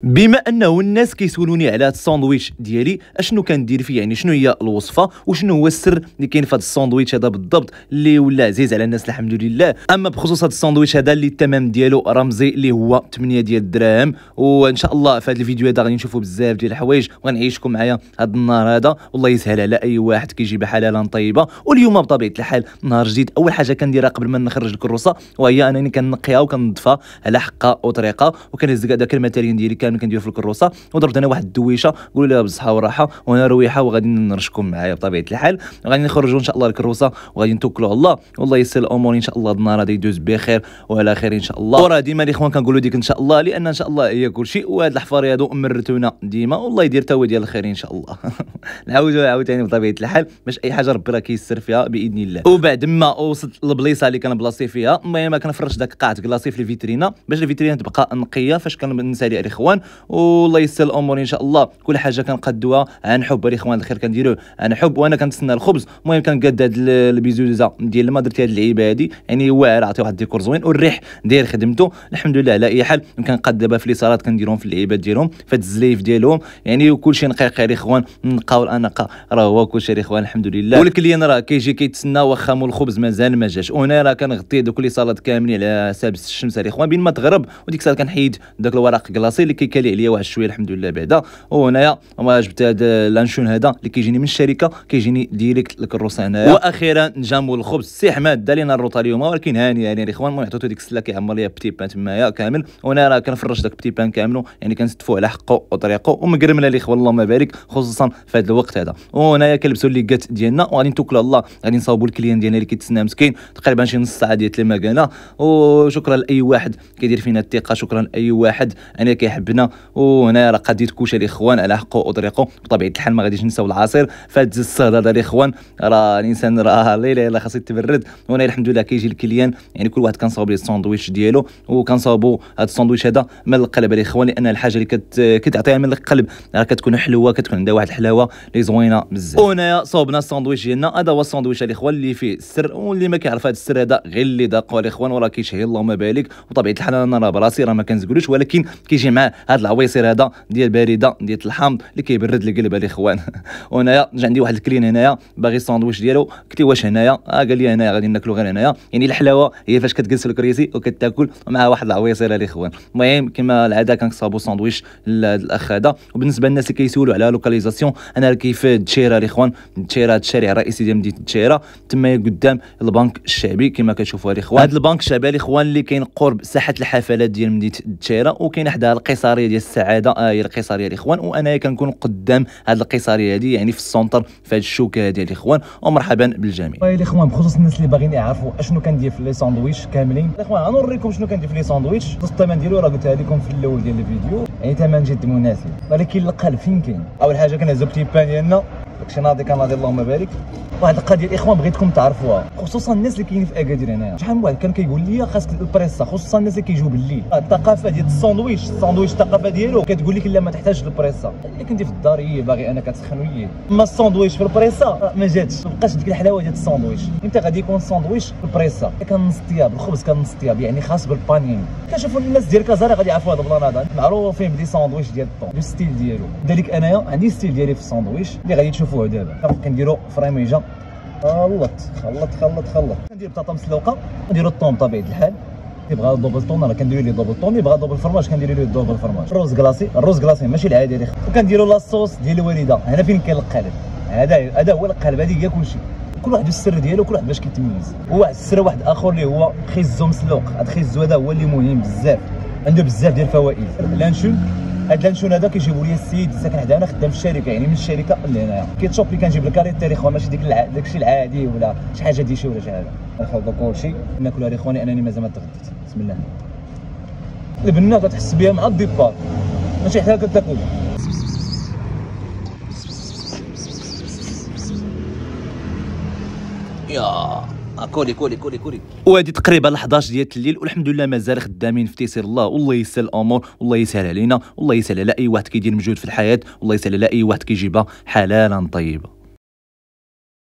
بما انه الناس كيسولوني على هذا الساندويتش ديالي اشنو كندير فيه، يعني شنو هي الوصفه وشنو هو السر اللي كاين في هذا الساندويتش هذا بالضبط اللي ولا عزيز على الناس الحمد لله. اما بخصوص هذا الساندويتش هذا اللي الثمن ديالو رمزي اللي هو 8 ديال الدراهم، وان شاء الله في هذا الفيديو هذا غادي نشوفوا بزاف ديال الحوايج وغنعيشكم معايا هذا النهار هذا، والله يسهل على اي واحد كيجيبها حلالا طيبه. واليوم بطبيعه الحال نهار جديد، اول حاجه كنديرها قبل ما نخرج الكروسه وهي انني كنقيها وكنضفها على حقها وطريقه، وكنهز كاع داك الماتيريال ديالي كامل كندير في الكروسه، وضربت انا واحد الدويشه قولوا لها بالصحه والراحه وانا رويحه، وغادي نرشكم معايا بطبيعه الحال. غادي نخرجوا ان شاء الله الكروسه وغادي نتوكلوا على الله، والله يسر الامور ان شاء الله. النهار هذا يدوز بخير وعلى خير ان شاء الله. وراه ديما الاخوان كنقولوا ديك ان شاء الله، لان ان شاء الله هي كل شيء، وهاد الحفاري هادو مرتونا ديما والله يدير تا هو ديال الخير ان شاء الله. نعاودوا عاوتاني بطبيعه الحال باش اي حاجه ربي راه كيسر فيها باذن الله. وبعد ما وصلت للبليصه اللي كنبلاصي فيها، المهم كنفرش داك قاعه كلاصي في الفيترينا باش الفيترينا تبقى نقيه فاش كنسالي الاخوان، والله يسر الامور ان شاء الله. كل حاجه كنقدوها عن حب الاخوان، الخير كنديروه عن حب، وانا كنتسنى الخبز. المهم كنقاد هاد البيزوزه ديال الماء، درت هاد اللعيبه هادي يعني واعر، عطيه واحد الديكور زوين والريح داير خدمته الحمد لله على اي حال. كنقاد دابا في لي صالات كنديرهم في اللعيبات ديالهم في هاد الزليف ديالهم يعني، وكلشي نقيق الاخوان، نقاو الانقه راه هو كلشي الاخوان الحمد لله. والكليان راه كيجي كيتسنى واخا مول الخبز مازال ما جاش، وانا راه كنغطي دوك لي صالات كاملين على حساب الشمس الاخوان بين ما تغرب، وديك الساعه كنحيد داك الورق كلاصي اللي كيكالي عليا واحد شويه الحمد لله بعدا. وهنايا ما جبت هذا لانشون هذا اللي كيجيني من الشركه، كيجيني ديريكت للكروسه هنايا. واخيرا جامو الخبز سي حماد دا لينا الروطه اليوم، ولكن هاني يعني الاخوان المهم عطيتو ديك السله كيعمر ليا بتي بان تمايا كامل، وانا راه كنفرش داك بتي بان كاملو يعني كنستفوه على حقه وطريقه ومقرمله الاخوان اللهم بارك، خصوصا في هذا الوقت هذا. وهنايا كنلبسوا الليكات ديالنا وغادي نتوكلوا على الله، غادي نصاوبوا الكليان ديالنا اللي كيتسنى مسكين تقريبا شي نص ساعه ديال المكانه. وشكرا لاي واحد كيدير فينا الثقه، شكرا لاي واحد انا كيحبنا. وهنا راه قديت كلشي الاخوان على حقه وطريقه بطبيعه الحال. ما غاديش نساو العصير فهاد الصهد هذا الاخوان، راه الانسان راه لا اله الا خاصو يتبرد. وهنا الحمد لله كيجي الكليان يعني كل واحد كنصاوب ليه الساندويتش ديالو، وكنصاوبوا هذا الساندويتش هذا من القلب الاخوان، لان الحاجه اللي كتعطيها من القلب راه كتكون حلوه، كتكون عندها واحد الحلاوه اللي زوينه بزاف. وهنايا صوبنا الساندويتش ديالنا، هذا هو الساندويتش الاخوان اللي فيه السر، واللي ما كيعرف هذا السر هذا غير اللي ذاقوا الاخوان وراه كيشهي اللهم بارك. وطبيعه الحال انا راه براسي راه ما كنزقلوش، ولكن كيجي معاه هذا العويصير هذا ديال بارده ديال الحامض اللي كيبرد القلب الاخوان. وهنايا جا عندي واحد الكلين هنايا باغي الساندويتش ديالو، قلت له واش هنايا؟ قال لي هنايا غادي ناكلو غير هنايا. يعني الحلاوه هي فاش كتجلس في الكريسي وكتاكل مع واحد العويصير الاخوان. المهم كما العاده كنصاوبوا ساندويتش للاخ هذا. وبالنسبه للناس اللي كيسولوا على لوكاليزاسيون، انا كيف التشيره الاخوان، التشيره الشارع الرئيسي ديال مدينه التشيره تما قدام البنك الشعبي كما كتشوفوا الاخوان. هذا البنك الشعبي الاخوان اللي كاين قرب ساحه الحفلات ديال مدينه التشيره، وكاين حداها القيصريه ديال السعاده هي القيصريه الاخوان، وانا كنكون قدام هذه القيصريه هذه يعني في السونتر في هذه الشوكه ديال الاخوان. ومرحبا بالجميع. الاخوان بخصوص الناس اللي باغيين يعرفوا اشنو كندير في لي ساندويتش كاملين، الاخوان غنوريكم شنو كندير في لي ساندويتش. الثمن ديالو راه قلتها لكم في الاول ديال الفيديو، يعني ثمن جد مناسب، ولكن القلب فين كاين؟ اول حاجه كنهزو بتي بان ديالنا داكشي ناضي كناضي اللهم بارك. واحد القضيه الاخوان بغيتكم تعرفوها، خصوصا الناس اللي كاينين في اكادير هنايا. شحال من واحد كان كيقول لي خاصك البريسا، خصوصا الناس اللي كيجيو بالليل. الثقافه ديال الساندويتش الثقافه ديالو كتقول لك لا ما تحتاجش البريسا، اللي كنتي في الدار هي باغي انا كتسخن وياه. اما الساندويتش في البريسا ما جاتش، ما بقاش ديك الحلاوه ديال الساندويتش. امتى غادي يكون الساندويتش في البريسا؟ كان نص طياب الخبز، كان نص طياب يعني خاص بالبانين. كنشوفوا الناس ديال كازاري غادي يعرفوا هذا البلان هذا، معروفين بلي ساندويتش ديال الطون لو ستيل ديالو. لذلك انايا عندي ستيل ديالي في الساندويتش اللي غادي تشوفوه دابا. كنديروا فريميجه، خلط كندير بطاطا مسلوقه، نديروا الطون بطبيعه الحال. اللي بغا دوبل طون راه كنديروا ليه دوبل طون، اللي بغا دوبل فرماج كنديروا ليه دوبل فرماج. الرز كلاصي ماشي العادي اللي وكنديروا لاصوص ديال الوالده. هنا فين كاين القالب، هذا هو القالب، هذه هي كلشي. كل واحد السر ديالو، كل واحد باش كيتميز. وواحد السر واحد اخر اللي هو خيزو مسلوق. هذا الخيزو هذا هو اللي مهم بزاف، عنده بزاف ديال الفوائد. لانشون، هاد لانشون هذا كيجيبوا لي السيد ساكن حدانا خدام في الشركه، يعني من الشركه اللي هنايا. كيتشوب اللي كنجيب لك الاخوان ماشي داكشي العادي ولا شي حاجه ديشي ولا شي حاجه. ناخذ كلشي ناكلها الاخوان، انني مازال ما تغديت. بسم الله. البنه كتحس بها مع الديبار، ماشي حتى كتاكل. يا كولي. وهذه تقريبا 11 ديال الليل، والحمد لله مازال خدامين في تيسير الله. والله يسهل الامور، والله يسهل علينا، والله يسهل على اي واحد كيدير مجهود في الحياه، والله يسهل على اي واحد كيجيبها حلالا طيبه.